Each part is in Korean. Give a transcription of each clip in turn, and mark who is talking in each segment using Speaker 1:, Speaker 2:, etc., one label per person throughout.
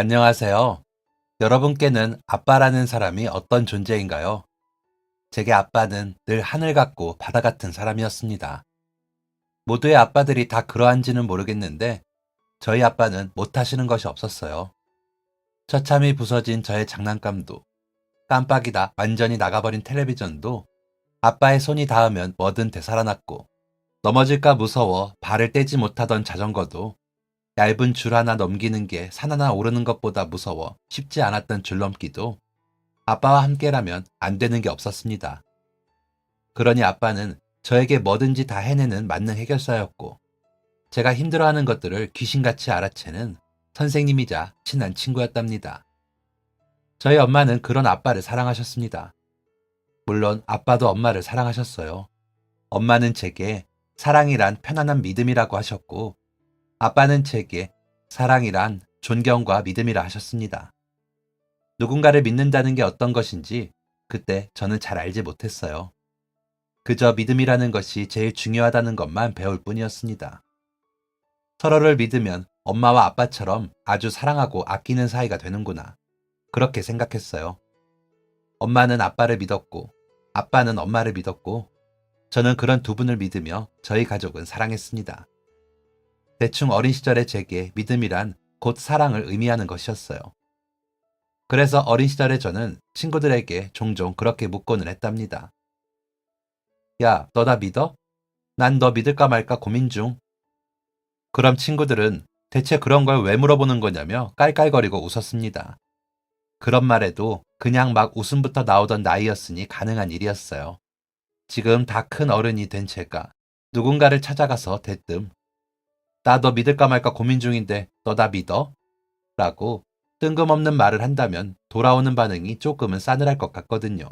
Speaker 1: 안녕하세요. 여러분께는 아빠라는 사람이 어떤 존재인가요? 제게 아빠는 늘 하늘 같고 바다 같은 사람이었습니다. 모두의 아빠들이 다 그러한지는 모르겠는데 저희 아빠는 못하시는 것이 없었어요. 처참히 부서진 저의 장난감도, 깜빡이다 완전히 나가버린 텔레비전도 아빠의 손이 닿으면 뭐든 되살아났고, 넘어질까 무서워 발을 떼지 못하던 자전거도 얇은 줄 하나 넘기는 게 산 하나 오르는 것보다 무서워 쉽지 않았던 줄넘기도 아빠와 함께라면 안 되는 게 없었습니다. 그러니 아빠는 저에게 뭐든지 다 해내는 만능 해결사였고, 제가 힘들어하는 것들을 귀신같이 알아채는 선생님이자 친한 친구였답니다. 저희 엄마는 그런 아빠를 사랑하셨습니다. 물론 아빠도 엄마를 사랑하셨어요. 엄마는 제게 사랑이란 편안한 믿음이라고 하셨고, 아빠는 제게 사랑이란 존경과 믿음이라 하셨습니다. 누군가를 믿는다는 게 어떤 것인지 그때 저는 잘 알지 못했어요. 그저 믿음이라는 것이 제일 중요하다는 것만 배울 뿐이었습니다. 서로를 믿으면 엄마와 아빠처럼 아주 사랑하고 아끼는 사이가 되는구나. 그렇게 생각했어요. 엄마는 아빠를 믿었고, 아빠는 엄마를 믿었고, 저는 그런 두 분을 믿으며 저희 가족은 사랑했습니다. 대충 어린 시절의 제게 믿음이란 곧 사랑을 의미하는 것이었어요. 그래서 어린 시절에 저는 친구들에게 종종 그렇게 묻고는 했답니다. 야, 너 나 믿어? 난 너 믿을까 말까 고민 중. 그럼 친구들은 대체 그런 걸 왜 물어보는 거냐며 깔깔거리고 웃었습니다. 그런 말에도 그냥 막 웃음부터 나오던 나이였으니 가능한 일이었어요. 지금 다 큰 어른이 된 제가 누군가를 찾아가서 대뜸 나 너 믿을까 말까 고민 중인데 너 나 믿어? 라고 뜬금없는 말을 한다면 돌아오는 반응이 조금은 싸늘할 것 같거든요.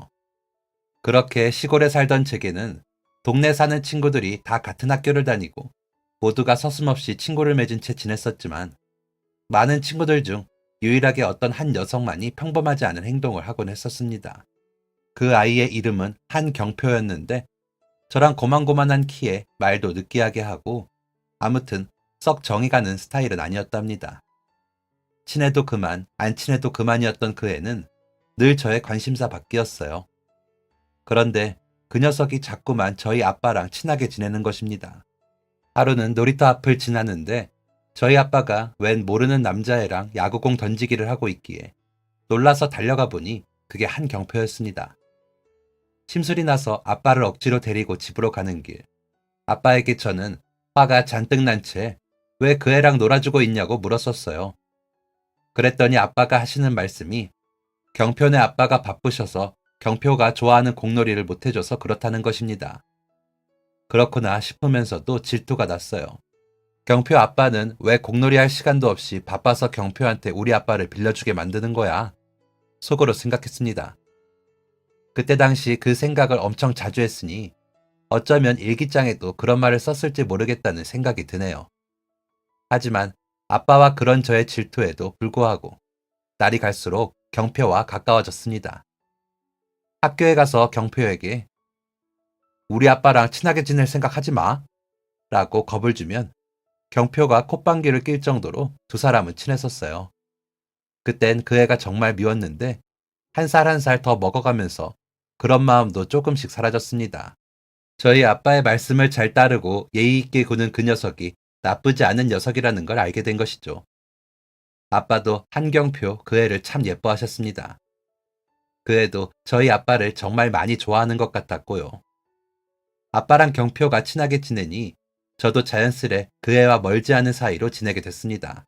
Speaker 1: 그렇게 시골에 살던 제게는 동네 사는 친구들이 다 같은 학교를 다니고 모두가 서슴없이 친구를 맺은 채 지냈었지만, 많은 친구들 중 유일하게 어떤 한 여성만이 평범하지 않은 행동을 하곤 했었습니다. 그 아이의 이름은 한경표였는데, 저랑 고만고만한 키에 말도 느끼하게 하고 아무튼 썩 정이 가는 스타일은 아니었답니다. 친해도 그만, 안 친해도 그만이었던 그 애는 늘 저의 관심사 밖이었어요. 그런데 그 녀석이 자꾸만 저희 아빠랑 친하게 지내는 것입니다. 하루는 놀이터 앞을 지나는데 저희 아빠가 웬 모르는 남자애랑 야구공 던지기를 하고 있기에 놀라서 달려가 보니 그게 한경표였습니다. 심술이 나서 아빠를 억지로 데리고 집으로 가는 길, 아빠에게 저는 화가 잔뜩 난 채 왜 그 애랑 놀아주고 있냐고 물었었어요. 그랬더니 아빠가 하시는 말씀이 경표네 아빠가 바쁘셔서 경표가 좋아하는 공놀이를 못해줘서 그렇다는 것입니다. 그렇구나 싶으면서도 질투가 났어요. 경표 아빠는 왜 공놀이 할 시간도 없이 바빠서 경표한테 우리 아빠를 빌려주게 만드는 거야? 속으로 생각했습니다. 그때 당시 그 생각을 엄청 자주 했으니 어쩌면 일기장에도 그런 말을 썼을지 모르겠다는 생각이 드네요. 하지만 아빠와 그런 저의 질투에도 불구하고 날이 갈수록 경표와 가까워졌습니다. 학교에 가서 경표에게 우리 아빠랑 친하게 지낼 생각 하지 마 라고 겁을 주면 경표가 콧방귀를 낄 정도로 두 사람은 친했었어요. 그땐 그 애가 정말 미웠는데 한 살 한 살 더 먹어가면서 그런 마음도 조금씩 사라졌습니다. 저희 아빠의 말씀을 잘 따르고 예의 있게 구는 그 녀석이 나쁘지 않은 녀석이라는 걸 알게 된 것이죠. 아빠도 한경표 그 애를 참 예뻐하셨습니다. 그 애도 저희 아빠를 정말 많이 좋아하는 것 같았고요. 아빠랑 경표가 친하게 지내니 저도 자연스레 그 애와 멀지 않은 사이로 지내게 됐습니다.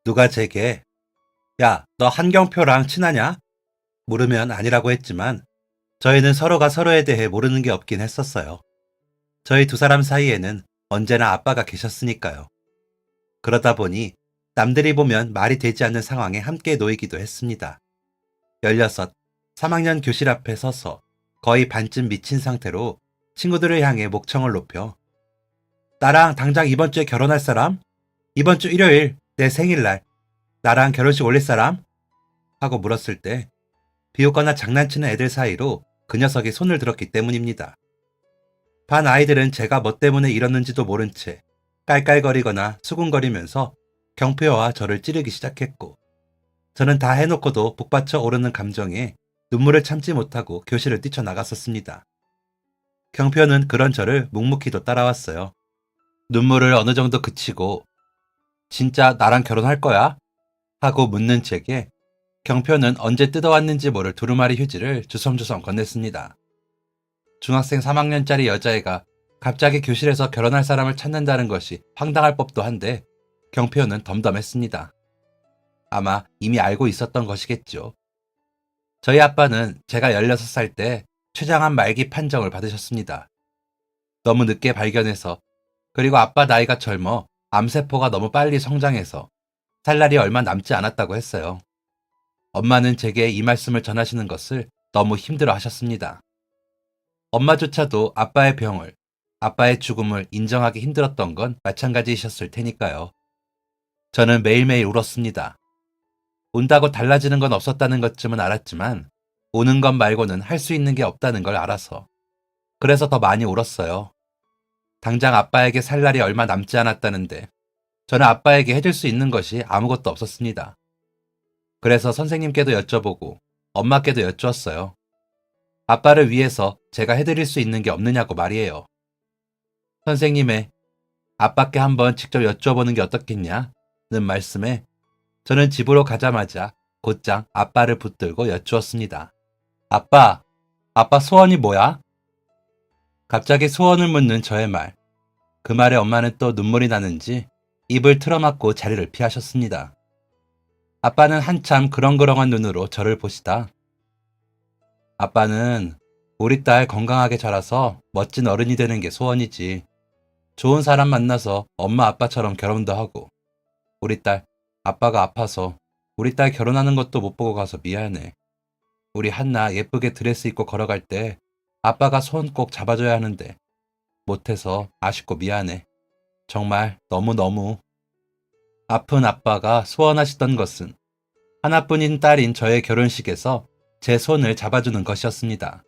Speaker 1: 누가 제게 야, 너 한경표랑 친하냐? 물으면 아니라고 했지만 저희는 서로가 서로에 대해 모르는 게 없긴 했었어요. 저희 두 사람 사이에는 언제나 아빠가 계셨으니까요. 그러다 보니 남들이 보면 말이 되지 않는 상황에 함께 놓이기도 했습니다. 16, 3학년 교실 앞에 서서 거의 반쯤 미친 상태로 친구들을 향해 목청을 높여 나랑 당장 이번 주에 결혼할 사람? 이번 주 일요일 내 생일날 나랑 결혼식 올릴 사람? 하고 물었을 때 비웃거나 장난치는 애들 사이로 그 녀석이 손을 들었기 때문입니다. 반 아이들은 제가 뭐 때문에 이러는지도 모른 채 깔깔거리거나 수군거리면서 경표와 저를 찌르기 시작했고, 저는 다 해놓고도 북받쳐 오르는 감정에 눈물을 참지 못하고 교실을 뛰쳐나갔었습니다. 경표는 그런 저를 묵묵히도 따라왔어요. 눈물을 어느 정도 그치고 진짜 나랑 결혼할 거야? 하고 묻는 제게 경표는 언제 뜯어왔는지 모를 두루마리 휴지를 주섬주섬 건넸습니다. 중학생 3학년짜리 여자애가 갑자기 교실에서 결혼할 사람을 찾는다는 것이 황당할 법도 한데 경표는 덤덤했습니다. 아마 이미 알고 있었던 것이겠죠. 저희 아빠는 제가 16살 때 췌장암 말기 판정을 받으셨습니다. 너무 늦게 발견해서, 그리고 아빠 나이가 젊어 암세포가 너무 빨리 성장해서 살 날이 얼마 남지 않았다고 했어요. 엄마는 제게 이 말씀을 전하시는 것을 너무 힘들어 하셨습니다. 엄마조차도 아빠의 병을, 아빠의 죽음을 인정하기 힘들었던 건 마찬가지이셨을 테니까요. 저는 매일매일 울었습니다. 운다고 달라지는 건 없었다는 것쯤은 알았지만 우는 것 말고는 할 수 있는 게 없다는 걸 알아서. 그래서 더 많이 울었어요. 당장 아빠에게 살 날이 얼마 남지 않았다는데 저는 아빠에게 해줄 수 있는 것이 아무것도 없었습니다. 그래서 선생님께도 여쭤보고 엄마께도 여쭈었어요. 아빠를 위해서 제가 해드릴 수 있는 게 없느냐고 말이에요. 선생님의 아빠께 한번 직접 여쭤보는 게 어떻겠냐는 말씀에 저는 집으로 가자마자 곧장 아빠를 붙들고 여쭈었습니다. 아빠 소원이 뭐야? 갑자기 소원을 묻는 저의 말. 그 말에 엄마는 또 눈물이 나는지 입을 틀어막고 자리를 피하셨습니다. 아빠는 한참 그렁그렁한 눈으로 저를 보시다. 아빠는 우리 딸 건강하게 자라서 멋진 어른이 되는 게 소원이지. 좋은 사람 만나서 엄마 아빠처럼 결혼도 하고. 우리 딸, 아빠가 아파서 우리 딸 결혼하는 것도 못 보고 가서 미안해. 우리 한나 예쁘게 드레스 입고 걸어갈 때 아빠가 손 꼭 잡아줘야 하는데 못해서 아쉽고 미안해. 정말 너무너무. 아픈 아빠가 소원하시던 것은 하나뿐인 딸인 저의 결혼식에서 제 손을 잡아주는 것이었습니다.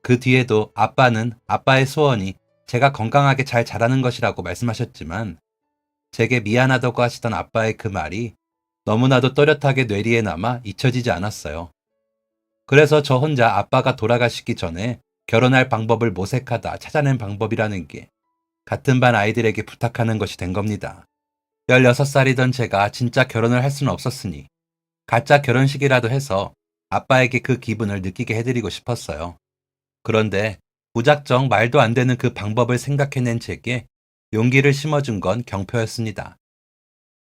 Speaker 1: 그 뒤에도 아빠는 아빠의 소원이 제가 건강하게 잘 자라는 것이라고 말씀하셨지만 제게 미안하다고 하시던 아빠의 그 말이 너무나도 또렷하게 뇌리에 남아 잊혀지지 않았어요. 그래서 저 혼자 아빠가 돌아가시기 전에 결혼할 방법을 모색하다 찾아낸 방법이라는 게 같은 반 아이들에게 부탁하는 것이 된 겁니다. 16살이던 제가 진짜 결혼을 할 수는 없었으니 가짜 결혼식이라도 해서 아빠에게 그 기분을 느끼게 해드리고 싶었어요. 그런데 무작정 말도 안 되는 그 방법을 생각해낸 제게 용기를 심어준 건 경표였습니다.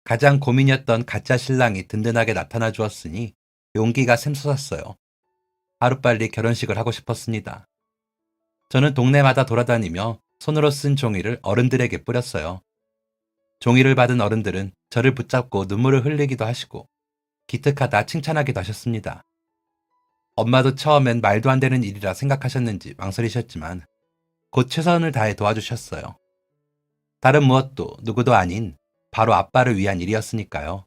Speaker 1: 가장 고민이었던 가짜 신랑이 든든하게 나타나 주었으니 용기가 샘솟았어요. 하루빨리 결혼식을 하고 싶었습니다. 저는 동네마다 돌아다니며 손으로 쓴 종이를 어른들에게 뿌렸어요. 종이를 받은 어른들은 저를 붙잡고 눈물을 흘리기도 하시고 기특하다 칭찬하기도 하셨습니다. 엄마도 처음엔 말도 안 되는 일이라 생각하셨는지 망설이셨지만 곧 최선을 다해 도와주셨어요. 다른 무엇도 누구도 아닌 바로 아빠를 위한 일이었으니까요.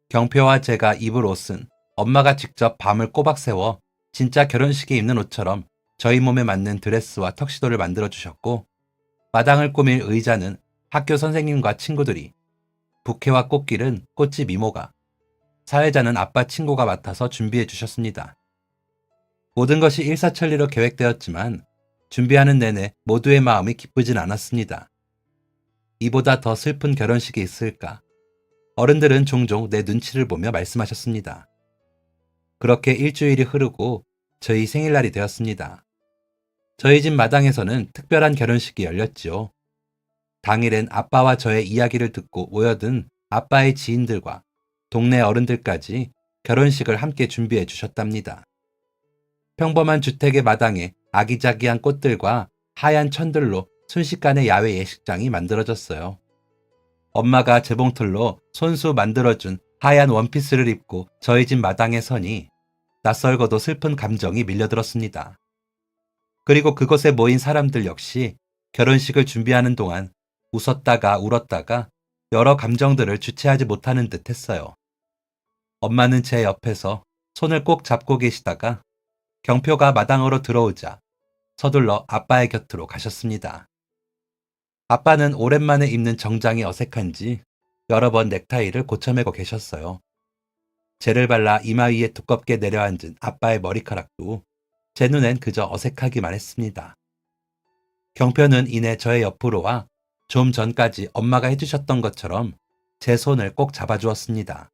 Speaker 1: 경표와 제가 입을 옷은 엄마가 직접 밤을 꼬박 세워 진짜 결혼식에 입는 옷처럼 저희 몸에 맞는 드레스와 턱시도를 만들어주셨고 마당을 꾸밀 의자는 학교 선생님과 친구들이, 부케와 꽃길은 꽃집 이모가, 사회자는 아빠 친구가 맡아서 준비해 주셨습니다. 모든 것이 일사천리로 계획되었지만 준비하는 내내 모두의 마음이 기쁘진 않았습니다. 이보다 더 슬픈 결혼식이 있을까? 어른들은 종종 내 눈치를 보며 말씀하셨습니다. 그렇게 일주일이 흐르고 저희 생일날이 되었습니다. 저희 집 마당에서는 특별한 결혼식이 열렸지요. 당일엔 아빠와 저의 이야기를 듣고 모여든 아빠의 지인들과 동네 어른들까지 결혼식을 함께 준비해 주셨답니다. 평범한 주택의 마당에 아기자기한 꽃들과 하얀 천들로 순식간에 야외 예식장이 만들어졌어요. 엄마가 재봉틀로 손수 만들어준 하얀 원피스를 입고 저희 집 마당에 서니 낯설고도 슬픈 감정이 밀려들었습니다. 그리고 그곳에 모인 사람들 역시 결혼식을 준비하는 동안 웃었다가 울었다가 여러 감정들을 주체하지 못하는 듯 했어요. 엄마는 제 옆에서 손을 꼭 잡고 계시다가 경표가 마당으로 들어오자 서둘러 아빠의 곁으로 가셨습니다. 아빠는 오랜만에 입는 정장이 어색한지 여러 번 넥타이를 고쳐매고 계셨어요. 젤을 발라 이마 위에 두껍게 내려앉은 아빠의 머리카락도 제 눈엔 그저 어색하기만 했습니다. 경표는 이내 저의 옆으로 와 좀 전까지 엄마가 해주셨던 것처럼 제 손을 꼭 잡아주었습니다.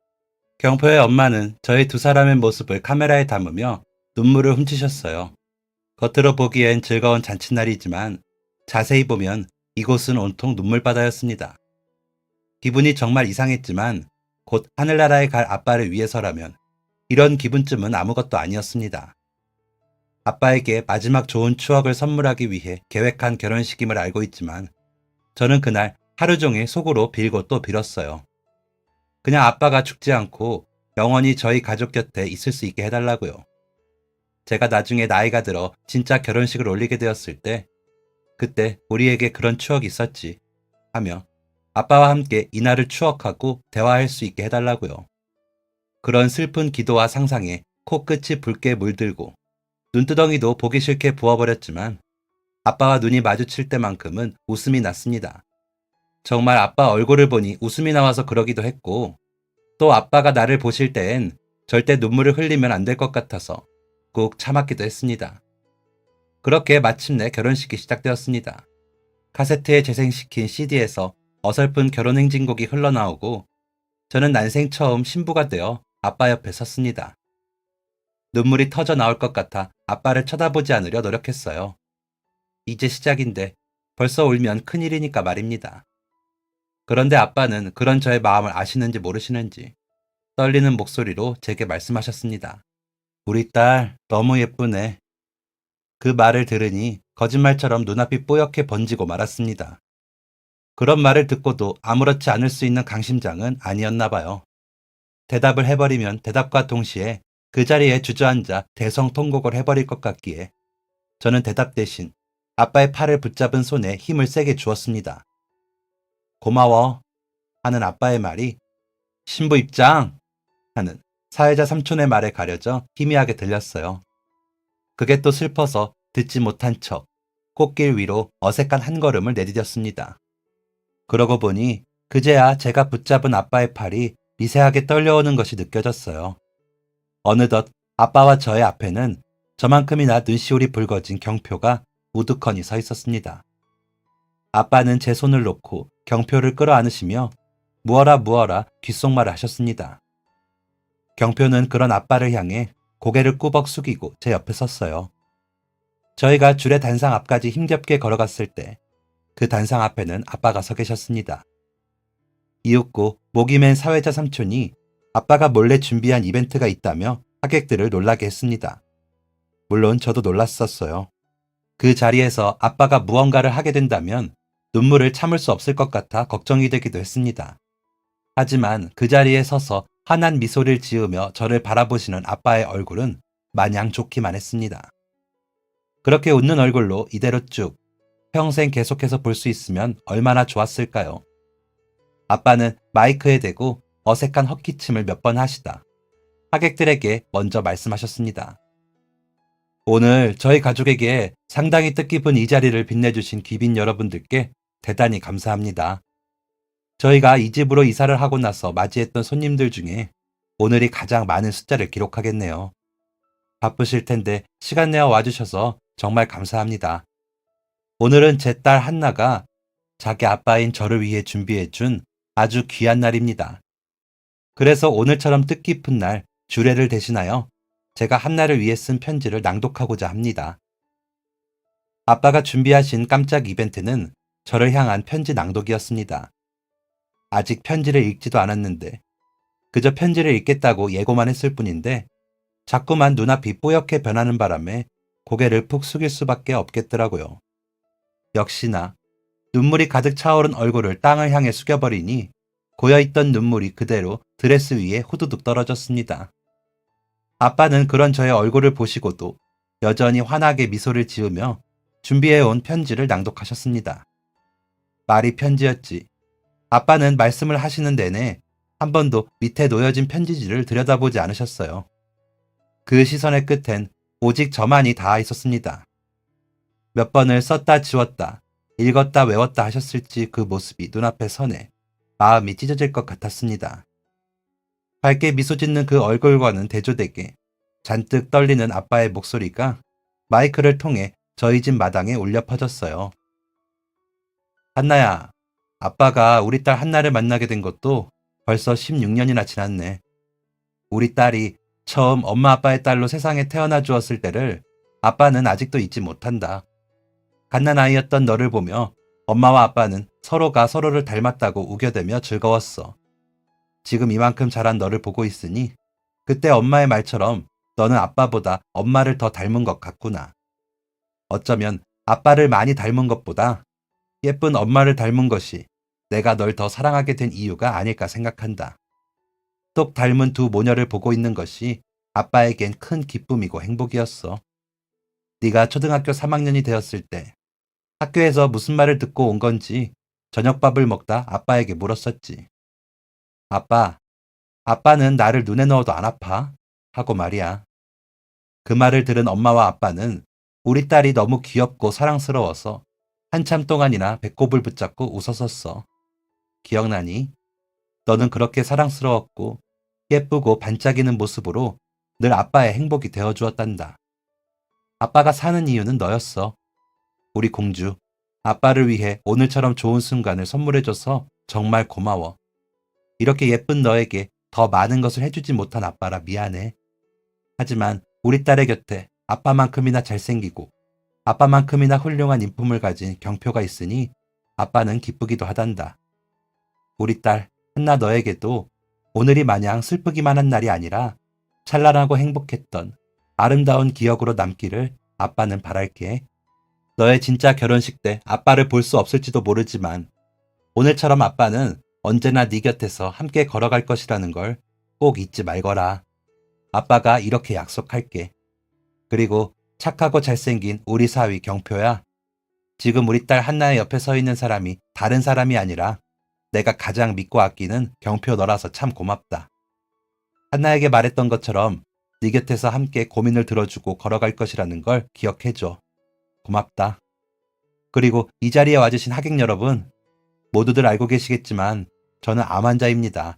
Speaker 1: 경표의 엄마는 저희 두 사람의 모습을 카메라에 담으며 눈물을 훔치셨어요. 겉으로 보기엔 즐거운 잔칫날이지만 자세히 보면 이곳은 온통 눈물바다였습니다. 기분이 정말 이상했지만 곧 하늘나라에 갈 아빠를 위해서라면 이런 기분쯤은 아무것도 아니었습니다. 아빠에게 마지막 좋은 추억을 선물하기 위해 계획한 결혼식임을 알고 있지만 저는 그날 하루 종일 속으로 빌고 또 빌었어요. 그냥 아빠가 죽지 않고 영원히 저희 가족 곁에 있을 수 있게 해달라고요. 제가 나중에 나이가 들어 진짜 결혼식을 올리게 되었을 때 그때 우리에게 그런 추억이 있었지 하며 아빠와 함께 이날을 추억하고 대화할 수 있게 해달라고요. 그런 슬픈 기도와 상상에 코끝이 붉게 물들고 눈두덩이도 보기 싫게 부어버렸지만 아빠와 눈이 마주칠 때만큼은 웃음이 났습니다. 정말 아빠 얼굴을 보니 웃음이 나와서 그러기도 했고 또 아빠가 나를 보실 때엔 절대 눈물을 흘리면 안 될 것 같아서 꼭 참았기도 했습니다. 그렇게 마침내 결혼식이 시작되었습니다. 카세트에 재생시킨 CD에서 어설픈 결혼행진곡이 흘러나오고 저는 난생 처음 신부가 되어 아빠 옆에 섰습니다. 눈물이 터져 나올 것 같아 아빠를 쳐다보지 않으려 노력했어요. 이제 시작인데 벌써 울면 큰일이니까 말입니다. 그런데 아빠는 그런 저의 마음을 아시는지 모르시는지 떨리는 목소리로 제게 말씀하셨습니다. 우리 딸 너무 예쁘네. 그 말을 들으니 거짓말처럼 눈앞이 뽀얗게 번지고 말았습니다. 그런 말을 듣고도 아무렇지 않을 수 있는 강심장은 아니었나 봐요. 대답을 해버리면 대답과 동시에 그 자리에 주저앉아 대성통곡을 해버릴 것 같기에 저는 대답 대신 아빠의 팔을 붙잡은 손에 힘을 세게 주었습니다. 고마워 하는 아빠의 말이 신부 입장 하는 사회자 삼촌의 말에 가려져 희미하게 들렸어요. 그게 또 슬퍼서 듣지 못한 척 꽃길 위로 어색한 한 걸음을 내디뎠습니다. 그러고 보니 그제야 제가 붙잡은 아빠의 팔이 미세하게 떨려오는 것이 느껴졌어요. 어느덧 아빠와 저의 앞에는 저만큼이나 눈시울이 붉어진 경표가 우두커니 서 있었습니다. 아빠는 제 손을 놓고 경표를 끌어안으시며 무어라 귓속말을 하셨습니다. 경표는 그런 아빠를 향해 고개를 꾸벅 숙이고 제 옆에 섰어요. 저희가 줄의 단상 앞까지 힘겹게 걸어갔을 때 그 단상 앞에는 아빠가 서 계셨습니다. 이윽고 목이 맨 사회자 삼촌이 아빠가 몰래 준비한 이벤트가 있다며 하객들을 놀라게 했습니다. 물론 저도 놀랐었어요. 그 자리에서 아빠가 무언가를 하게 된다면 눈물을 참을 수 없을 것 같아 걱정이 되기도 했습니다. 하지만 그 자리에 서서 환한 미소를 지으며 저를 바라보시는 아빠의 얼굴은 마냥 좋기만 했습니다. 그렇게 웃는 얼굴로 이대로 쭉 평생 계속해서 볼 수 있으면 얼마나 좋았을까요? 아빠는 마이크에 대고 어색한 헛기침을 몇 번 하시다 하객들에게 먼저 말씀하셨습니다. 오늘 저희 가족에게 상당히 뜻깊은 이 자리를 빛내주신 귀빈 여러분들께 대단히 감사합니다. 저희가 이 집으로 이사를 하고 나서 맞이했던 손님들 중에 오늘이 가장 많은 숫자를 기록하겠네요. 바쁘실 텐데 시간 내어 와주셔서 정말 감사합니다. 오늘은 제 딸 한나가 자기 아빠인 저를 위해 준비해준 아주 귀한 날입니다. 그래서 오늘처럼 뜻깊은 날 주례를 대신하여 제가 한나를 위해 쓴 편지를 낭독하고자 합니다. 아빠가 준비하신 깜짝 이벤트는 저를 향한 편지 낭독이었습니다. 아직 편지를 읽지도 않았는데 그저 편지를 읽겠다고 예고만 했을 뿐인데 자꾸만 눈앞이 뽀얗게 변하는 바람에 고개를 푹 숙일 수밖에 없겠더라고요. 역시나 눈물이 가득 차오른 얼굴을 땅을 향해 숙여버리니 고여있던 눈물이 그대로 드레스 위에 후두둑 떨어졌습니다. 아빠는 그런 저의 얼굴을 보시고도 여전히 환하게 미소를 지으며 준비해온 편지를 낭독하셨습니다. 말이 편지였지. 아빠는 말씀을 하시는 내내 한 번도 밑에 놓여진 편지지를 들여다보지 않으셨어요. 그 시선의 끝엔 오직 저만이 닿아 있었습니다. 몇 번을 썼다 지웠다, 읽었다 외웠다 하셨을지 그 모습이 눈앞에 선해 마음이 찢어질 것 같았습니다. 밝게 미소 짓는 그 얼굴과는 대조되게 잔뜩 떨리는 아빠의 목소리가 마이크를 통해 저희 집 마당에 울려 퍼졌어요. 한나야, 아빠가 우리 딸 한나를 만나게 된 것도 벌써 16년이나 지났네. 우리 딸이 처음 엄마 아빠의 딸로 세상에 태어나 주었을 때를 아빠는 아직도 잊지 못한다. 갓난아이였던 너를 보며 엄마와 아빠는 서로가 서로를 닮았다고 우겨대며 즐거웠어. 지금 이만큼 자란 너를 보고 있으니 그때 엄마의 말처럼 너는 아빠보다 엄마를 더 닮은 것 같구나. 어쩌면 아빠를 많이 닮은 것보다 예쁜 엄마를 닮은 것이 내가 널 더 사랑하게 된 이유가 아닐까 생각한다. 똑 닮은 두 모녀를 보고 있는 것이 아빠에겐 큰 기쁨이고 행복이었어. 네가 초등학교 3학년이 되었을 때 학교에서 무슨 말을 듣고 온 건지 저녁밥을 먹다 아빠에게 물었었지. 아빠, 아빠는 나를 눈에 넣어도 안 아파? 하고 말이야. 그 말을 들은 엄마와 아빠는 우리 딸이 너무 귀엽고 사랑스러워서 한참 동안이나 배꼽을 붙잡고 웃었었어. 기억나니? 너는 그렇게 사랑스러웠고 예쁘고 반짝이는 모습으로 늘 아빠의 행복이 되어주었단다. 아빠가 사는 이유는 너였어. 우리 공주, 아빠를 위해 오늘처럼 좋은 순간을 선물해줘서 정말 고마워. 이렇게 예쁜 너에게 더 많은 것을 해주지 못한 아빠라 미안해. 하지만 우리 딸의 곁에 아빠만큼이나 잘생기고 아빠만큼이나 훌륭한 인품을 가진 경표가 있으니 아빠는 기쁘기도 하단다. 우리 딸 한나 너에게도 오늘이 마냥 슬프기만 한 날이 아니라 찬란하고 행복했던 아름다운 기억으로 남기를 아빠는 바랄게. 너의 진짜 결혼식 때 아빠를 볼 수 없을지도 모르지만 오늘처럼 아빠는 언제나 네 곁에서 함께 걸어갈 것이라는 걸 꼭 잊지 말거라. 아빠가 이렇게 약속할게. 그리고 착하고 잘생긴 우리 사위 경표야. 지금 우리 딸 한나의 옆에 서 있는 사람이 다른 사람이 아니라 내가 가장 믿고 아끼는 경표 너라서 참 고맙다. 한나에게 말했던 것처럼 네 곁에서 함께 고민을 들어주고 걸어갈 것이라는 걸 기억해줘. 고맙다. 그리고 이 자리에 와주신 하객 여러분, 모두들 알고 계시겠지만 저는 암 환자입니다.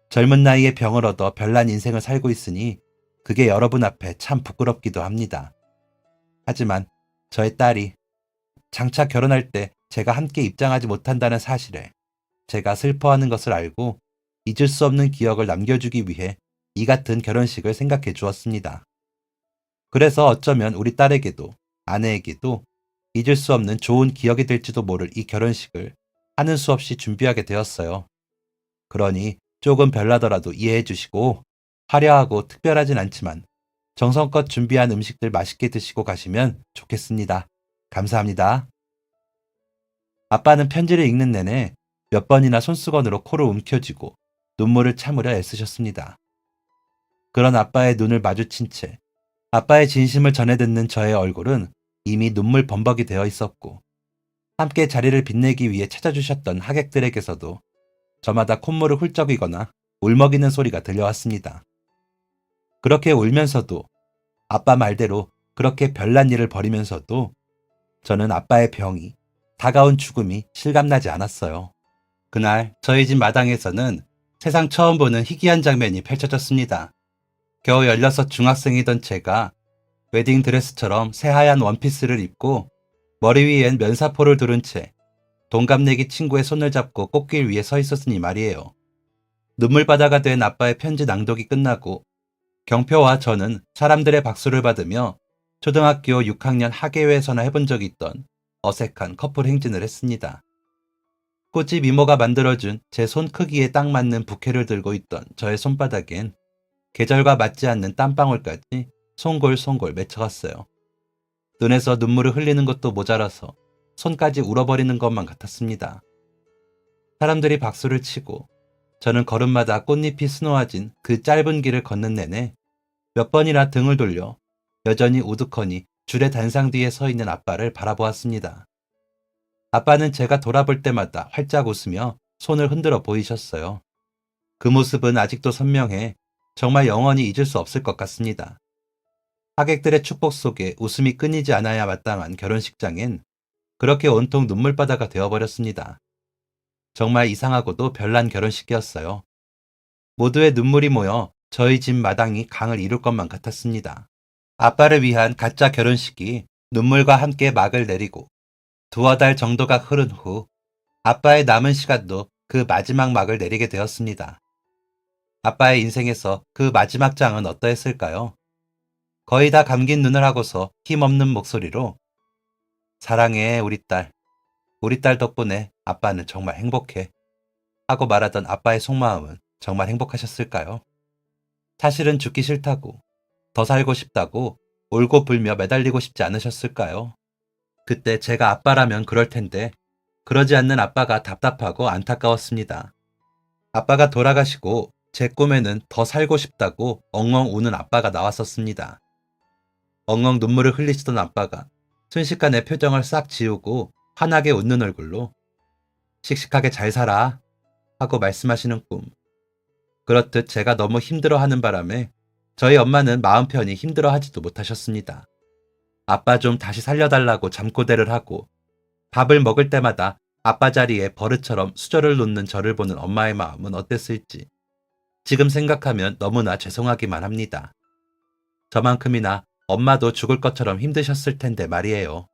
Speaker 1: 젊은 나이에 병을 얻어 별난 인생을 살고 있으니 그게 여러분 앞에 참 부끄럽기도 합니다. 하지만 저의 딸이 장차 결혼할 때 제가 함께 입장하지 못한다는 사실에 제가 슬퍼하는 것을 알고 잊을 수 없는 기억을 남겨주기 위해 이 같은 결혼식을 생각해 주었습니다. 그래서 어쩌면 우리 딸에게도 아내에게도 잊을 수 없는 좋은 기억이 될지도 모를 이 결혼식을 하는 수 없이 준비하게 되었어요. 그러니 조금 별나더라도 이해해 주시고 화려하고 특별하진 않지만 정성껏 준비한 음식들 맛있게 드시고 가시면 좋겠습니다. 감사합니다. 아빠는 편지를 읽는 내내 몇 번이나 손수건으로 코를 움켜쥐고 눈물을 참으려 애쓰셨습니다. 그런 아빠의 눈을 마주친 채 아빠의 진심을 전해 듣는 저의 얼굴은 이미 눈물 범벅이 되어 있었고 함께 자리를 빛내기 위해 찾아주셨던 하객들에게서도 저마다 콧물을 훌쩍이거나 울먹이는 소리가 들려왔습니다. 그렇게 울면서도 아빠 말대로 그렇게 별난 일을 벌이면서도 저는 아빠의 병이 다가온 죽음이 실감나지 않았어요. 그날 저희 집 마당에서는 세상 처음 보는 희귀한 장면이 펼쳐졌습니다. 겨우 16 중학생이던 제가 웨딩드레스처럼 새하얀 원피스를 입고 머리 위엔 면사포를 두른 채 동갑내기 친구의 손을 잡고 꽃길 위에 서 있었으니 말이에요. 눈물바다가 된 아빠의 편지 낭독이 끝나고 경표와 저는 사람들의 박수를 받으며 초등학교 6학년 학예회에서나 해본 적이 있던 어색한 커플 행진을 했습니다. 꽃집 이모가 만들어준 제 손 크기에 딱 맞는 부케를 들고 있던 저의 손바닥엔 계절과 맞지 않는 땀방울까지 송골송골 맺혀갔어요. 눈에서 눈물을 흘리는 것도 모자라서 손까지 울어버리는 것만 같았습니다. 사람들이 박수를 치고 저는 걸음마다 꽃잎이 스노워진 그 짧은 길을 걷는 내내 몇 번이나 등을 돌려 여전히 우두커니 줄의 단상 뒤에 서 있는 아빠를 바라보았습니다. 아빠는 제가 돌아볼 때마다 활짝 웃으며 손을 흔들어 보이셨어요. 그 모습은 아직도 선명해 정말 영원히 잊을 수 없을 것 같습니다. 하객들의 축복 속에 웃음이 끊이지 않아야 마땅한 결혼식장엔 그렇게 온통 눈물바다가 되어버렸습니다. 정말 이상하고도 별난 결혼식이었어요. 모두의 눈물이 모여 저희 집 마당이 강을 이룰 것만 같았습니다. 아빠를 위한 가짜 결혼식이 눈물과 함께 막을 내리고 두어 달 정도가 흐른 후 아빠의 남은 시간도 그 마지막 막을 내리게 되었습니다. 아빠의 인생에서 그 마지막 장은 어떠했을까요? 거의 다 감긴 눈을 하고서 힘없는 목소리로 사랑해 우리 딸 덕분에 아빠는 정말 행복해 하고 말하던 아빠의 속마음은 정말 행복하셨을까요? 사실은 죽기 싫다고 더 살고 싶다고 울고 불며 매달리고 싶지 않으셨을까요? 그때 제가 아빠라면 그럴 텐데 그러지 않는 아빠가 답답하고 안타까웠습니다. 아빠가 돌아가시고 제 꿈에는 더 살고 싶다고 엉엉 우는 아빠가 나왔었습니다. 엉엉 눈물을 흘리시던 아빠가 순식간에 표정을 싹 지우고 환하게 웃는 얼굴로 씩씩하게 잘 살아 하고 말씀하시는 꿈. 그렇듯 제가 너무 힘들어하는 바람에 저희 엄마는 마음 편히 힘들어하지도 못하셨습니다. 아빠 좀 다시 살려달라고 잠꼬대를 하고 밥을 먹을 때마다 아빠 자리에 버릇처럼 수저를 놓는 저를 보는 엄마의 마음은 어땠을지 지금 생각하면 너무나 죄송하기만 합니다. 저만큼이나 엄마도 죽을 것처럼 힘드셨을 텐데 말이에요.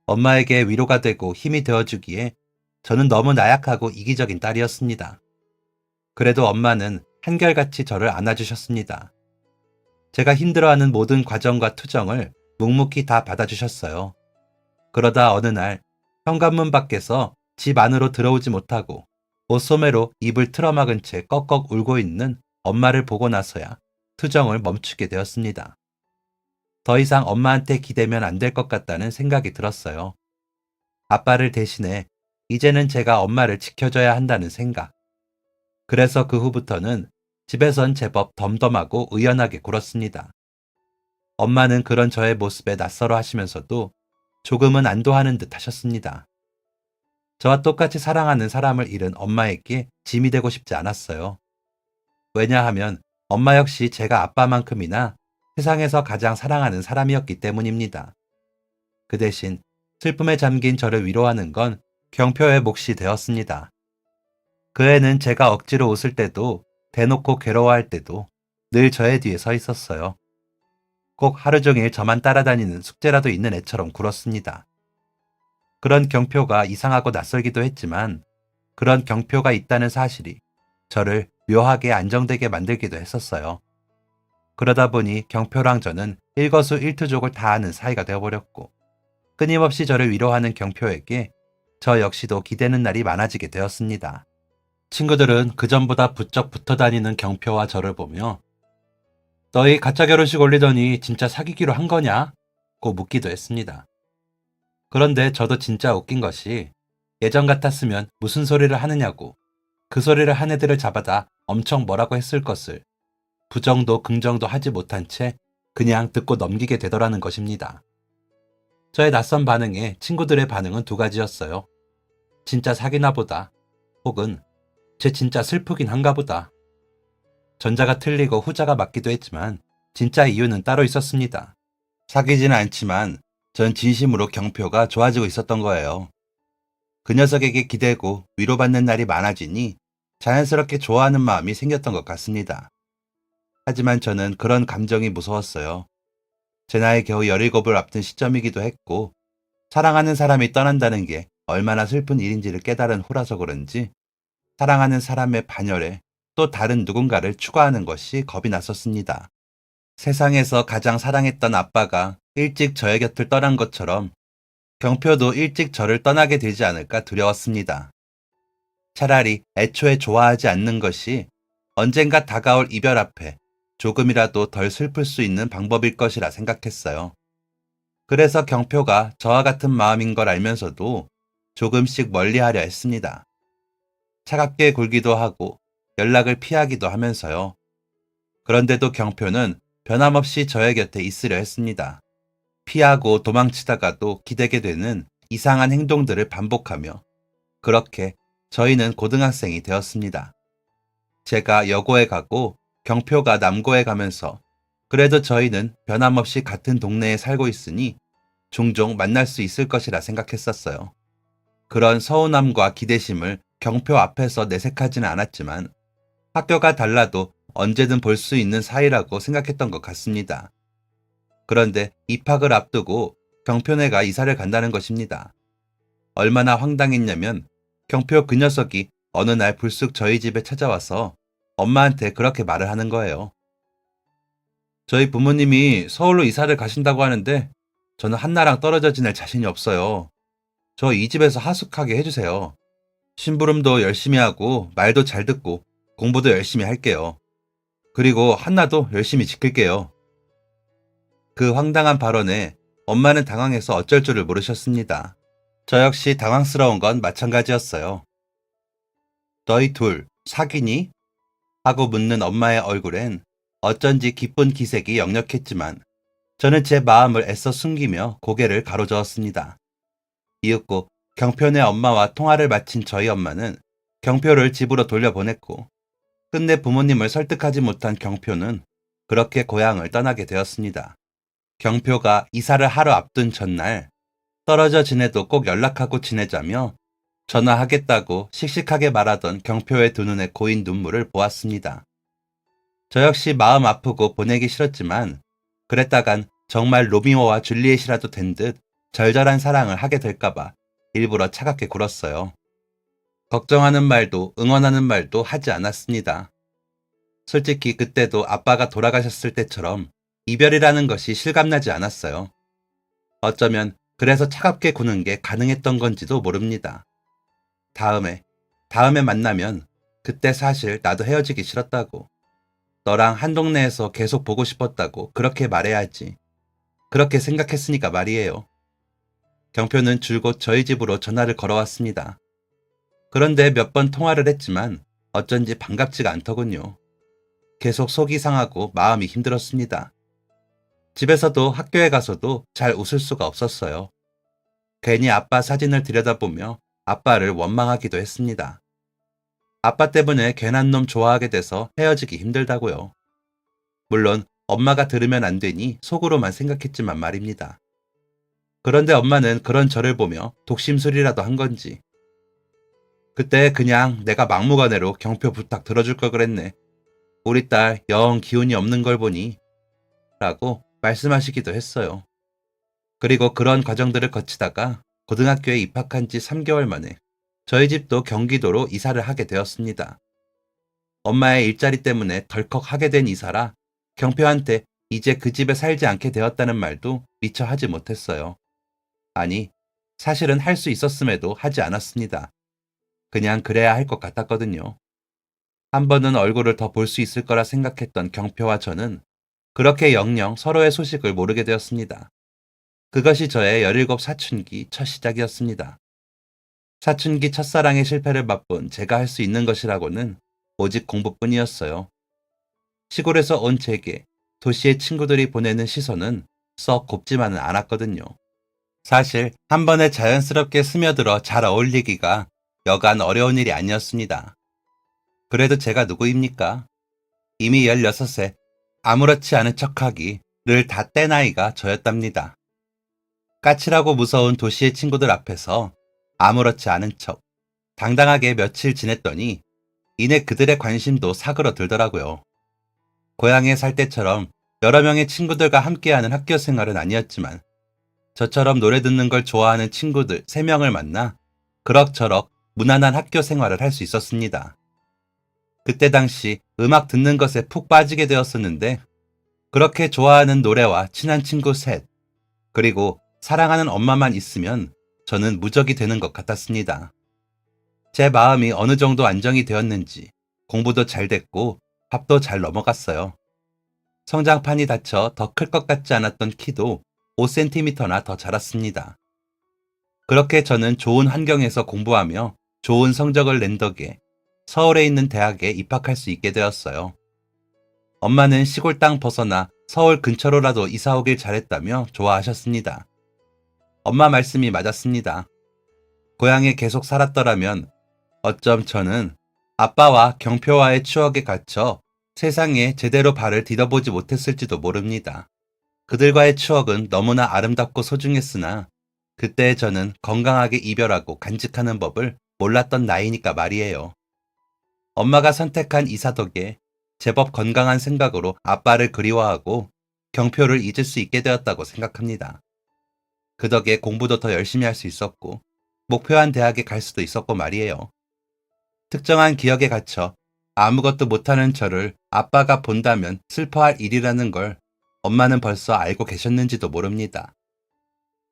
Speaker 1: 엄마에게 위로가 되고 힘이 되어주기에 저는 너무 나약하고 이기적인 딸이었습니다. 그래도 엄마는 한결같이 저를 안아주셨습니다. 제가 힘들어하는 모든 과정과 투정을 묵묵히 다 받아주셨어요. 그러다 어느 날 현관문 밖에서 집 안으로 들어오지 못하고 옷소매로 입을 틀어막은 채 꺽꺽 울고 있는 엄마를 보고 나서야 투정을 멈추게 되었습니다. 더 이상 엄마한테 기대면 안 될 것 같다는 생각이 들었어요. 아빠를 대신해 이제는 제가 엄마를 지켜줘야 한다는 생각. 그래서 그 후부터는 집에선 제법 덤덤하고 의연하게 굴었습니다. 엄마는 그런 저의 모습에 낯설어 하시면서도 조금은 안도하는 듯 하셨습니다. 저와 똑같이 사랑하는 사람을 잃은 엄마에게 짐이 되고 싶지 않았어요. 왜냐하면 엄마 역시 제가 아빠만큼이나 세상에서 가장 사랑하는 사람이었기 때문입니다. 그 대신 슬픔에 잠긴 저를 위로하는 건 경표의 몫이 되었습니다. 그 애는 제가 억지로 웃을 때도 대놓고 괴로워할 때도 늘 저의 뒤에 서 있었어요. 꼭 하루 종일 저만 따라다니는 숙제라도 있는 애처럼 굴었습니다. 그런 경표가 이상하고 낯설기도 했지만 그런 경표가 있다는 사실이 저를 묘하게 안정되게 만들기도 했었어요. 그러다 보니 경표랑 저는 일거수일투족을 다 하는 사이가 되어버렸고 끊임없이 저를 위로하는 경표에게 저 역시도 기대는 날이 많아지게 되었습니다. 친구들은 그전보다 부쩍 붙어 다니는 경표와 저를 보며 너희 가짜 결혼식 올리더니 진짜 사귀기로 한 거냐? 고 묻기도 했습니다. 그런데 저도 진짜 웃긴 것이 예전 같았으면 무슨 소리를 하느냐고 그 소리를 한 애들을 잡아다 엄청 뭐라고 했을 것을 부정도 긍정도 하지 못한 채 그냥 듣고 넘기게 되더라는 것입니다. 저의 낯선 반응에 친구들의 반응은 두 가지였어요. 진짜 사귀나 보다 혹은 쟤 진짜 슬프긴 한가 보다. 전자가 틀리고 후자가 맞기도 했지만 진짜 이유는 따로 있었습니다. 사귀지는 않지만 전 진심으로 경표가 좋아지고 있었던 거예요. 그 녀석에게 기대고 위로받는 날이 많아지니 자연스럽게 좋아하는 마음이 생겼던 것 같습니다. 하지만 저는 그런 감정이 무서웠어요. 제 나이 겨우 17을 앞둔 시점이기도 했고 사랑하는 사람이 떠난다는 게 얼마나 슬픈 일인지를 깨달은 후라서 그런지 사랑하는 사람의 반열에 또 다른 누군가를 추가하는 것이 겁이 났었습니다. 세상에서 가장 사랑했던 아빠가 일찍 저의 곁을 떠난 것처럼 경표도 일찍 저를 떠나게 되지 않을까 두려웠습니다. 차라리 애초에 좋아하지 않는 것이 언젠가 다가올 이별 앞에 조금이라도 덜 슬플 수 있는 방법일 것이라 생각했어요. 그래서 경표가 저와 같은 마음인 걸 알면서도 조금씩 멀리하려 했습니다. 차갑게 굴기도 하고 연락을 피하기도 하면서요. 그런데도 경표는 변함없이 저의 곁에 있으려 했습니다. 피하고 도망치다가도 기대게 되는 이상한 행동들을 반복하며 그렇게 저희는 고등학생이 되었습니다. 제가 여고에 가고 경표가 남고에 가면서 그래도 저희는 변함없이 같은 동네에 살고 있으니 종종 만날 수 있을 것이라 생각했었어요. 그런 서운함과 기대심을 경표 앞에서 내색하지는 않았지만 학교가 달라도 언제든 볼 수 있는 사이라고 생각했던 것 같습니다. 그런데 입학을 앞두고 경표네가 이사를 간다는 것입니다. 얼마나 황당했냐면 경표 그 녀석이 어느 날 불쑥 저희 집에 찾아와서 엄마한테 그렇게 말을 하는 거예요. 저희 부모님이 서울로 이사를 가신다고 하는데 저는 한나랑 떨어져 지낼 자신이 없어요. 저 이 집에서 하숙하게 해주세요. 심부름도 열심히 하고 말도 잘 듣고 공부도 열심히 할게요. 그리고 한나도 열심히 지킬게요. 그 황당한 발언에 엄마는 당황해서 어쩔 줄을 모르셨습니다. 저 역시 당황스러운 건 마찬가지였어요. 너희 둘 사귀니? 하고 묻는 엄마의 얼굴엔 어쩐지 기쁜 기색이 역력했지만 저는 제 마음을 애써 숨기며 고개를 가로저었습니다. 이윽고 경표네 엄마와 통화를 마친 저희 엄마는 경표를 집으로 돌려보냈고 끝내 부모님을 설득하지 못한 경표는 그렇게 고향을 떠나게 되었습니다. 경표가 이사를 하루 앞둔 전날 떨어져 지내도 꼭 연락하고 지내자며 전화하겠다고 씩씩하게 말하던 경표의 두 눈에 고인 눈물을 보았습니다. 저 역시 마음 아프고 보내기 싫었지만 그랬다간 정말 로미오와 줄리엣이라도 된 듯 절절한 사랑을 하게 될까봐 일부러 차갑게 굴었어요. 걱정하는 말도 응원하는 말도 하지 않았습니다. 솔직히 그때도 아빠가 돌아가셨을 때처럼 이별이라는 것이 실감나지 않았어요. 어쩌면 그래서 차갑게 구는 게 가능했던 건지도 모릅니다. 다음에 만나면 그때 사실 나도 헤어지기 싫었다고. 너랑 한 동네에서 계속 보고 싶었다고 그렇게 말해야지. 그렇게 생각했으니까 말이에요. 경표는 줄곧 저희 집으로 전화를 걸어왔습니다. 그런데 몇 번 통화를 했지만 어쩐지 반갑지가 않더군요. 계속 속이 상하고 마음이 힘들었습니다. 집에서도 학교에 가서도 잘 웃을 수가 없었어요. 괜히 아빠 사진을 들여다보며 아빠를 원망하기도 했습니다. 아빠 때문에 괜한 놈 좋아하게 돼서 헤어지기 힘들다고요. 물론 엄마가 들으면 안 되니 속으로만 생각했지만 말입니다. 그런데 엄마는 그런 저를 보며 독심술이라도 한 건지 그때 그냥 내가 막무가내로 경표 부탁 들어줄 걸 그랬네. 우리 딸 영 기운이 없는 걸 보니 라고 말씀하시기도 했어요. 그리고 그런 과정들을 거치다가 고등학교에 입학한 지 3개월 만에 저희 집도 경기도로 이사를 하게 되었습니다. 엄마의 일자리 때문에 덜컥 하게 된 이사라 경표한테 이제 그 집에 살지 않게 되었다는 말도 미처 하지 못했어요. 아니, 사실은 할 수 있었음에도 하지 않았습니다. 그냥 그래야 할 것 같았거든요. 한 번은 얼굴을 더 볼 수 있을 거라 생각했던 경표와 저는 그렇게 영영 서로의 소식을 모르게 되었습니다. 그것이 저의 17 사춘기 첫 시작이었습니다. 사춘기 첫사랑의 실패를 맛본 제가 할 수 있는 것이라고는 오직 공부뿐이었어요. 시골에서 온 제게 도시의 친구들이 보내는 시선은 썩 곱지만은 않았거든요. 사실 한 번에 자연스럽게 스며들어 잘 어울리기가 여간 어려운 일이 아니었습니다. 그래도 제가 누구입니까? 이미 16세 아무렇지 않은 척하기 늘 다 때 나이가 저였답니다. 까칠하고 무서운 도시의 친구들 앞에서 아무렇지 않은 척 당당하게 며칠 지냈더니 이내 그들의 관심도 사그러들더라고요. 고향에 살 때처럼 여러 명의 친구들과 함께하는 학교 생활은 아니었지만 저처럼 노래 듣는 걸 좋아하는 친구들 3명을 만나 그럭저럭 무난한 학교 생활을 할 수 있었습니다. 그때 당시 음악 듣는 것에 푹 빠지게 되었었는데 그렇게 좋아하는 노래와 친한 친구 셋, 그리고 사랑하는 엄마만 있으면 저는 무적이 되는 것 같았습니다. 제 마음이 어느 정도 안정이 되었는지 공부도 잘 됐고 밥도 잘 넘어갔어요. 성장판이 닫혀 더 클 것 같지 않았던 키도 5cm나 더 자랐습니다. 그렇게 저는 좋은 환경에서 공부하며 좋은 성적을 낸 덕에 서울에 있는 대학에 입학할 수 있게 되었어요. 엄마는 시골 땅 벗어나 서울 근처로라도 이사 오길 잘했다며 좋아하셨습니다. 엄마 말씀이 맞았습니다. 고향에 계속 살았더라면 어쩜 저는 아빠와 경표와의 추억에 갇혀 세상에 제대로 발을 디뎌보지 못했을지도 모릅니다. 그들과의 추억은 너무나 아름답고 소중했으나 그때 저는 건강하게 이별하고 간직하는 법을 몰랐던 나이니까 말이에요. 엄마가 선택한 이사 덕에 제법 건강한 생각으로 아빠를 그리워하고 경표를 잊을 수 있게 되었다고 생각합니다. 그 덕에 공부도 더 열심히 할 수 있었고 목표한 대학에 갈 수도 있었고 말이에요. 특정한 기억에 갇혀 아무것도 못하는 저를 아빠가 본다면 슬퍼할 일이라는 걸 엄마는 벌써 알고 계셨는지도 모릅니다.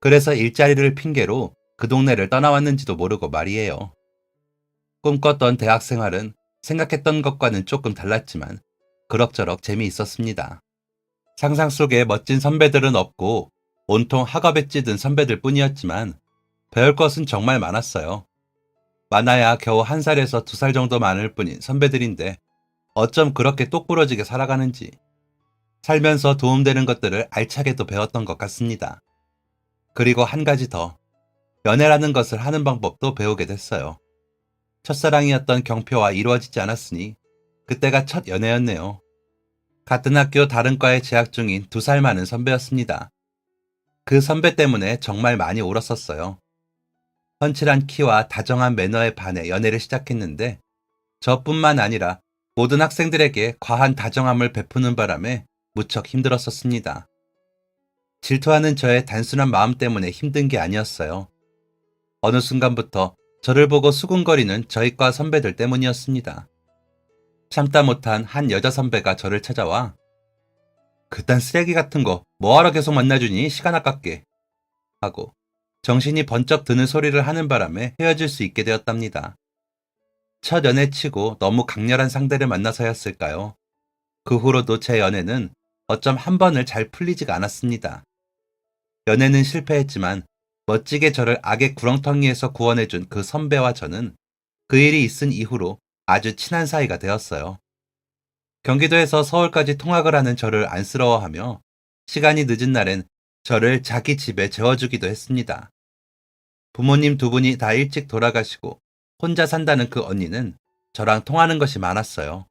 Speaker 1: 그래서 일자리를 핑계로 그 동네를 떠나왔는지도 모르고 말이에요. 꿈꿨던 대학 생활은 생각했던 것과는 조금 달랐지만 그럭저럭 재미있었습니다. 상상 속에 멋진 선배들은 없고 온통 학업에 찌든 선배들 뿐이었지만 배울 것은 정말 많았어요. 많아야 겨우 1살에서 2살 정도 많을 뿐인 선배들인데 어쩜 그렇게 똑부러지게 살아가는지 살면서 도움되는 것들을 알차게도 배웠던 것 같습니다. 그리고 한 가지 더, 연애라는 것을 하는 방법도 배우게 됐어요. 첫사랑이었던 경표와 이루어지지 않았으니 그때가 첫 연애였네요. 같은 학교 다른 과에 재학 중인 2살 많은 선배였습니다. 그 선배 때문에 정말 많이 울었었어요. 훤칠한 키와 다정한 매너에 반해 연애를 시작했는데 저뿐만 아니라 모든 학생들에게 과한 다정함을 베푸는 바람에 무척 힘들었었습니다. 질투하는 저의 단순한 마음 때문에 힘든 게 아니었어요. 어느 순간부터 저를 보고 수군거리는 저희 과 선배들 때문이었습니다. 참다 못한 한 여자 선배가 저를 찾아와 그딴 쓰레기 같은 거 뭐하러 계속 만나주니 시간 아깝게 하고 정신이 번쩍 드는 소리를 하는 바람에 헤어질 수 있게 되었답니다. 첫 연애치고 너무 강렬한 상대를 만나서였을까요? 그 후로도 제 연애는 어쩜 한 번을 잘 풀리지가 않았습니다. 연애는 실패했지만 멋지게 저를 악의 구렁텅이에서 구원해준 그 선배와 저는 그 일이 있은 이후로 아주 친한 사이가 되었어요. 경기도에서 서울까지 통학을 하는 저를 안쓰러워하며 시간이 늦은 날엔 저를 자기 집에 재워주기도 했습니다. 부모님 2분이 다 일찍 돌아가시고 혼자 산다는 그 언니는 저랑 통하는 것이 많았어요.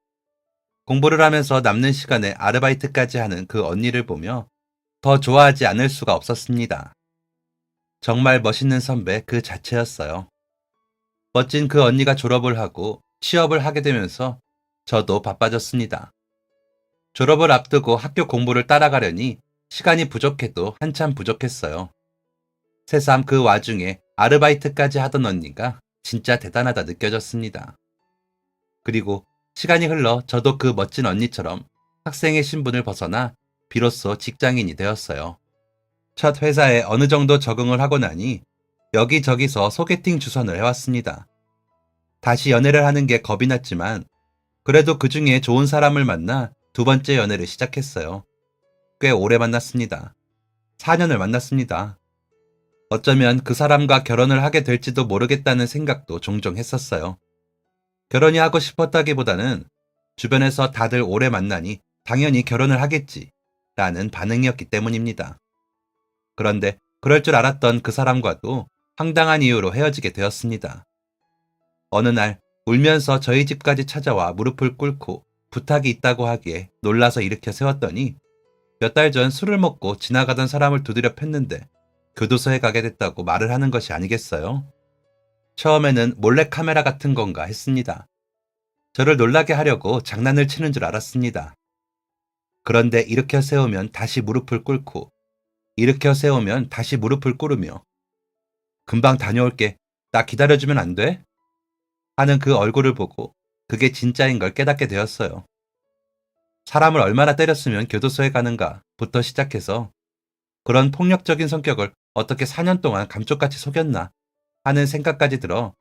Speaker 1: 공부를 하면서 남는 시간에 아르바이트까지 하는 그 언니를 보며 더 좋아하지 않을 수가 없었습니다. 정말 멋있는 선배 그 자체였어요. 멋진 그 언니가 졸업을 하고 취업을 하게 되면서 저도 바빠졌습니다. 졸업을 앞두고 학교 공부를 따라가려니 시간이 부족해도 한참 부족했어요. 새삼 그 와중에 아르바이트까지 하던 언니가 진짜 대단하다 느껴졌습니다. 그리고 시간이 흘러 저도 그 멋진 언니처럼 학생의 신분을 벗어나 비로소 직장인이 되었어요. 첫 회사에 어느 정도 적응을 하고 나니 여기저기서 소개팅 주선을 해왔습니다. 다시 연애를 하는 게 겁이 났지만 그래도 그 중에 좋은 사람을 만나 2번째 연애를 시작했어요. 꽤 오래 만났습니다. 4년을 만났습니다. 어쩌면 그 사람과 결혼을 하게 될지도 모르겠다는 생각도 종종 했었어요. 결혼이 하고 싶었다기보다는 주변에서 다들 오래 만나니 당연히 결혼을 하겠지 라는 반응이었기 때문입니다. 그런데 그럴 줄 알았던 그 사람과도 황당한 이유로 헤어지게 되었습니다. 어느 날 울면서 저희 집까지 찾아와 무릎을 꿇고 부탁이 있다고 하기에 놀라서 일으켜 세웠더니 몇 달 전 술을 먹고 지나가던 사람을 두드려 팼는데 교도소에 가게 됐다고 말을 하는 것이 아니겠어요? 처음에는 몰래카메라 같은 건가 했습니다. 저를 놀라게 하려고 장난을 치는 줄 알았습니다. 그런데 일으켜 세우면 다시 무릎을 꿇고 일으켜 세우면 다시 무릎을 꿇으며 금방 다녀올게. 나 기다려주면 안 돼? 하는 그 얼굴을 보고 그게 진짜인 걸 깨닫게 되었어요. 사람을 얼마나 때렸으면 교도소에 가는가부터 시작해서 그런 폭력적인 성격을 어떻게 4년 동안 감쪽같이 속였나 하는 생각까지 들어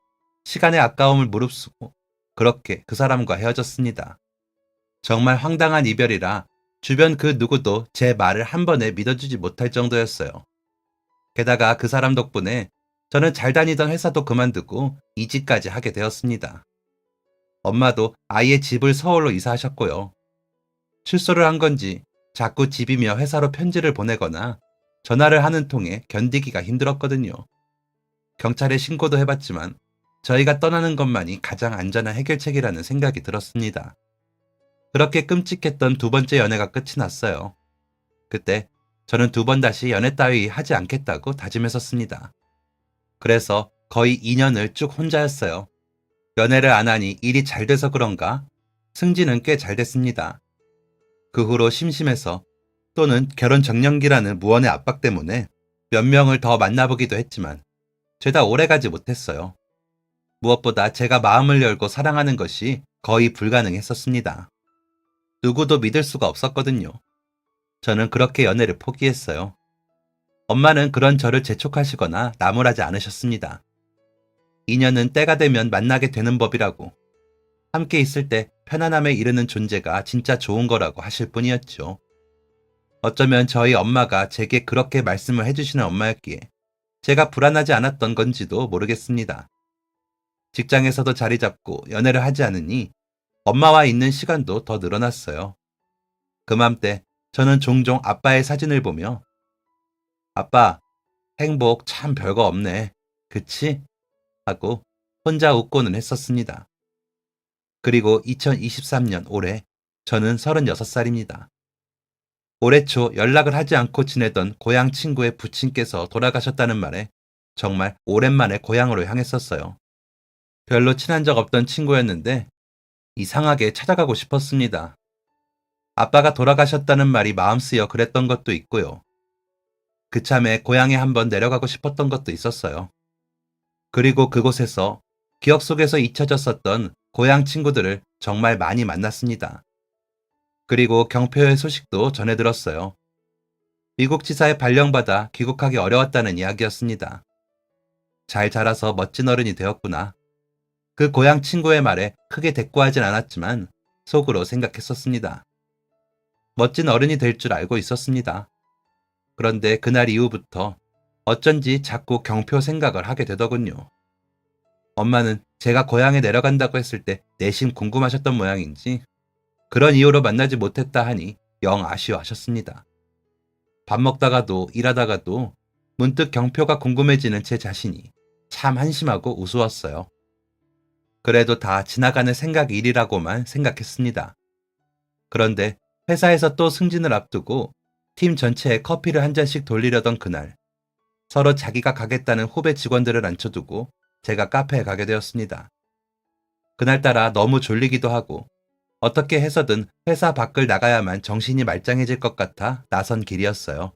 Speaker 1: 시간의 아까움을 무릅쓰고 그렇게 그 사람과 헤어졌습니다. 정말 황당한 이별이라 주변 그 누구도 제 말을 한 번에 믿어주지 못할 정도였어요. 게다가 그 사람 덕분에 저는 잘 다니던 회사도 그만두고 이직까지 하게 되었습니다. 엄마도 아이의 집을 서울로 이사하셨고요. 출소를 한 건지 자꾸 집이며 회사로 편지를 보내거나 전화를 하는 통에 견디기가 힘들었거든요. 경찰에 신고도 해봤지만 저희가 떠나는 것만이 가장 안전한 해결책이라는 생각이 들었습니다. 그렇게 끔찍했던 2번째 연애가 끝이 났어요. 그때 저는 2번 다시 연애 따위 하지 않겠다고 다짐했었습니다. 그래서 거의 2년을 쭉 혼자였어요. 연애를 안 하니 일이 잘 돼서 그런가? 승진은 꽤 잘 됐습니다. 그 후로 심심해서 또는 결혼 정년기라는 무언의 압박 때문에 몇 명을 더 만나보기도 했지만 죄다 오래가지 못했어요. 무엇보다 제가 마음을 열고 사랑하는 것이 거의 불가능했었습니다. 누구도 믿을 수가 없었거든요. 저는 그렇게 연애를 포기했어요. 엄마는 그런 저를 재촉하시거나 나무라지 않으셨습니다. 인연은 때가 되면 만나게 되는 법이라고, 함께 있을 때 편안함에 이르는 존재가 진짜 좋은 거라고 하실 뿐이었죠. 어쩌면 저희 엄마가 제게 그렇게 말씀을 해주시는 엄마였기에 제가 불안하지 않았던 건지도 모르겠습니다. 직장에서도 자리 잡고 연애를 하지 않으니 엄마와 있는 시간도 더 늘어났어요. 그맘때 저는 종종 아빠의 사진을 보며 아빠, 행복 참 별거 없네. 그치? 하고 혼자 웃고는 했었습니다. 그리고 2023년 올해 저는 36살입니다. 올해 초 연락을 하지 않고 지내던 고향 친구의 부친께서 돌아가셨다는 말에 정말 오랜만에 고향으로 향했었어요. 별로 친한 적 없던 친구였는데 이상하게 찾아가고 싶었습니다. 아빠가 돌아가셨다는 말이 마음 쓰여 그랬던 것도 있고요. 그참에 고향에 한번 내려가고 싶었던 것도 있었어요. 그리고 그곳에서 기억 속에서 잊혀졌었던 고향 친구들을 정말 많이 만났습니다. 그리고 경표의 소식도 전해 들었어요. 미국 지사의 발령받아 귀국하기 어려웠다는 이야기였습니다. 잘 자라서 멋진 어른이 되었구나. 그 고향 친구의 말에 크게 대꾸하진 않았지만 속으로 생각했었습니다. 멋진 어른이 될 줄 알고 있었습니다. 그런데 그날 이후부터 어쩐지 자꾸 경표 생각을 하게 되더군요. 엄마는 제가 고향에 내려간다고 했을 때 내심 궁금하셨던 모양인지 그런 이유로 만나지 못했다 하니 영 아쉬워하셨습니다. 밥 먹다가도 일하다가도 문득 경표가 궁금해지는 제 자신이 참 한심하고 우스웠어요. 그래도 다 지나가는 생각 일이라고만 생각했습니다. 그런데 회사에서 또 승진을 앞두고 팀 전체에 커피를 한 잔씩 돌리려던 그날, 서로 자기가 가겠다는 후배 직원들을 앉혀두고 제가 카페에 가게 되었습니다. 그날따라 너무 졸리기도 하고 어떻게 해서든 회사 밖을 나가야만 정신이 말짱해질 것 같아 나선 길이었어요.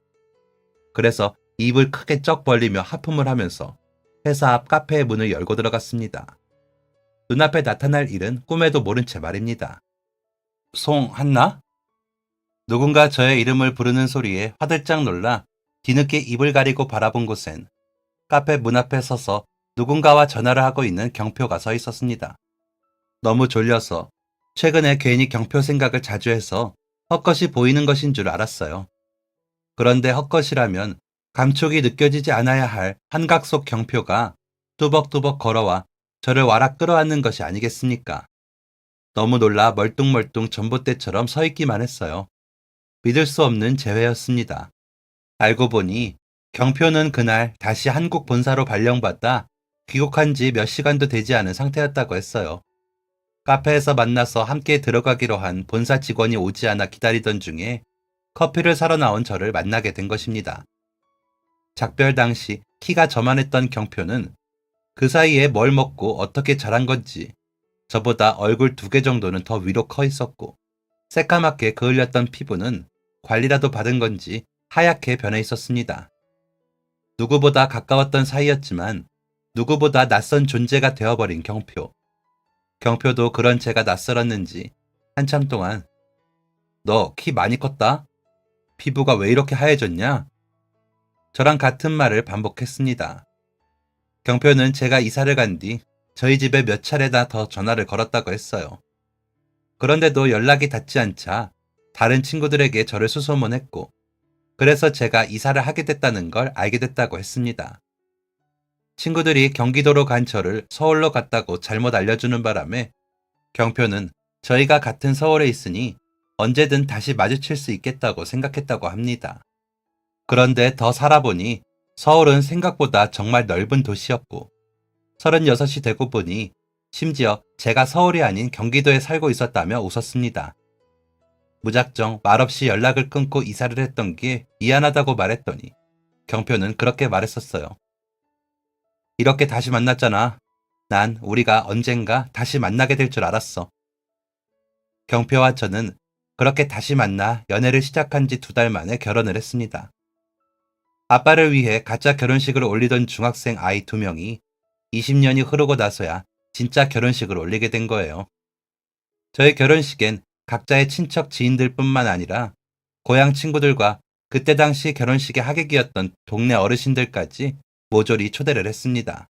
Speaker 1: 그래서 입을 크게 쩍 벌리며 하품을 하면서 회사 앞 카페의 문을 열고 들어갔습니다. 눈앞에 나타날 일은 꿈에도 모른 채 말입니다. 송한나? 누군가 저의 이름을 부르는 소리에 화들짝 놀라 뒤늦게 입을 가리고 바라본 곳엔 카페 문 앞에 서서 누군가와 전화를 하고 있는 경표가 서 있었습니다. 너무 졸려서 최근에 괜히 경표 생각을 자주 해서 헛것이 보이는 것인 줄 알았어요. 그런데 헛것이라면 감촉이 느껴지지 않아야 할 한각 속 경표가 뚜벅뚜벅 걸어와 저를 와락 끌어안는 것이 아니겠습니까? 너무 놀라 멀뚱멀뚱 전봇대처럼 서 있기만 했어요. 믿을 수 없는 재회였습니다. 알고 보니 경표는 그날 다시 한국 본사로 발령받아 귀국한 지 몇 시간도 되지 않은 상태였다고 했어요. 카페에서 만나서 함께 들어가기로 한 본사 직원이 오지 않아 기다리던 중에 커피를 사러 나온 저를 만나게 된 것입니다. 작별 당시 키가 저만했던 경표는 그 사이에 뭘 먹고 어떻게 자란 건지 저보다 얼굴 2개 정도는 더 위로 커 있었고 새까맣게 그을렸던 피부는 관리라도 받은 건지 하얗게 변해 있었습니다. 누구보다 가까웠던 사이였지만 누구보다 낯선 존재가 되어버린 경표. 경표도 그런 제가 낯설었는지 한참 동안 너 키 많이 컸다? 피부가 왜 이렇게 하얘졌냐? 저랑 같은 말을 반복했습니다. 경표는 제가 이사를 간 뒤 저희 집에 몇 차례나 더 전화를 걸었다고 했어요. 그런데도 연락이 닿지 않자 다른 친구들에게 저를 수소문했고 그래서 제가 이사를 하게 됐다는 걸 알게 됐다고 했습니다. 친구들이 경기도로 간 저를 서울로 갔다고 잘못 알려주는 바람에 경표는 저희가 같은 서울에 있으니 언제든 다시 마주칠 수 있겠다고 생각했다고 합니다. 그런데 더 살아보니 서울은 생각보다 정말 넓은 도시였고 36이 되고 보니 심지어 제가 서울이 아닌 경기도에 살고 있었다며 웃었습니다. 무작정 말없이 연락을 끊고 이사를 했던 게 미안하다고 말했더니 경표는 그렇게 말했었어요. 이렇게 다시 만났잖아. 난 우리가 언젠가 다시 만나게 될 줄 알았어. 경표와 저는 그렇게 다시 만나 연애를 시작한 지 2달 만에 결혼을 했습니다. 아빠를 위해 가짜 결혼식을 올리던 중학생 아이 2명이 20년이 흐르고 나서야 진짜 결혼식을 올리게 된 거예요. 저희 결혼식엔 각자의 친척 지인들뿐만 아니라 고향 친구들과 그때 당시 결혼식의 하객이었던 동네 어르신들까지 모조리 초대를 했습니다.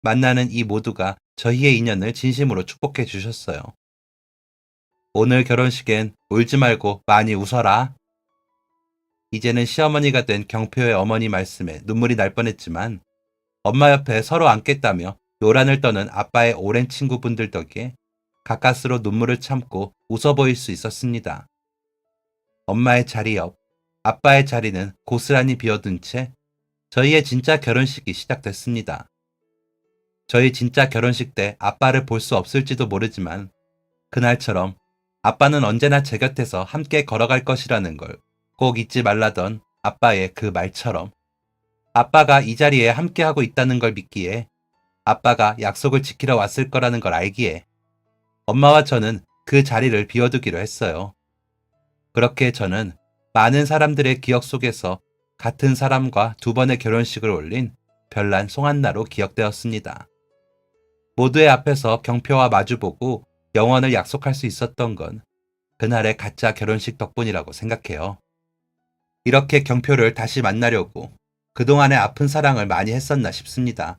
Speaker 1: 만나는 이 모두가 저희의 인연을 진심으로 축복해 주셨어요. 오늘 결혼식엔 울지 말고 많이 웃어라. 이제는 시어머니가 된 경표의 어머니 말씀에 눈물이 날 뻔했지만 엄마 옆에 서로 앉겠다며 요란을 떠는 아빠의 오랜 친구분들 덕에 가까스로 눈물을 참고 웃어 보일 수 있었습니다. 엄마의 자리 옆, 아빠의 자리는 고스란히 비어둔 채 저희의 진짜 결혼식이 시작됐습니다. 저희 진짜 결혼식 때 아빠를 볼 수 없을지도 모르지만 그날처럼 아빠는 언제나 제 곁에서 함께 걸어갈 것이라는 걸 꼭 잊지 말라던 아빠의 그 말처럼 아빠가 이 자리에 함께하고 있다는 걸 믿기에 아빠가 약속을 지키러 왔을 거라는 걸 알기에 엄마와 저는 그 자리를 비워두기로 했어요. 그렇게 저는 많은 사람들의 기억 속에서 같은 사람과 2번의 결혼식을 올린 별난 송한나로 기억되었습니다. 모두의 앞에서 경표와 마주보고 영원을 약속할 수 있었던 건 그날의 가짜 결혼식 덕분이라고 생각해요. 이렇게 경표를 다시 만나려고 그동안의 아픈 사랑을 많이 했었나 싶습니다.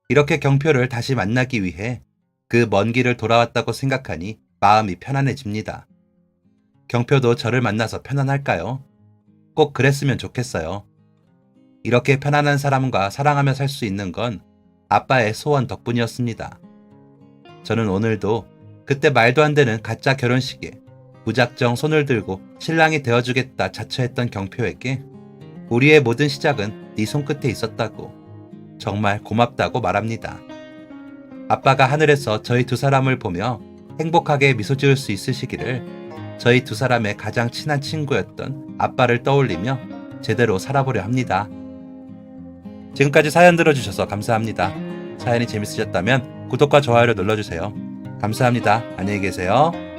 Speaker 1: 이렇게 경표를 다시 만나기 위해 그 먼 길을 돌아왔다고 생각하니 마음이 편안해집니다. 경표도 저를 만나서 편안할까요? 꼭 그랬으면 좋겠어요. 이렇게 편안한 사람과 사랑하며 살 수 있는 건 아빠의 소원 덕분이었습니다. 저는 오늘도 그때 말도 안 되는 가짜 결혼식에 무작정 손을 들고 신랑이 되어주겠다 자처했던 경표에게 우리의 모든 시작은 네 손끝에 있었다고 정말 고맙다고 말합니다. 아빠가 하늘에서 저희 2사람을 보며 행복하게 미소 지을 수 있으시기를 저희 2사람의 가장 친한 친구였던 아빠를 떠올리며 제대로 살아보려 합니다. 지금까지 사연 들어주셔서 감사합니다. 사연이 재밌으셨다면 구독과 좋아요를 눌러주세요. 감사합니다. 안녕히 계세요.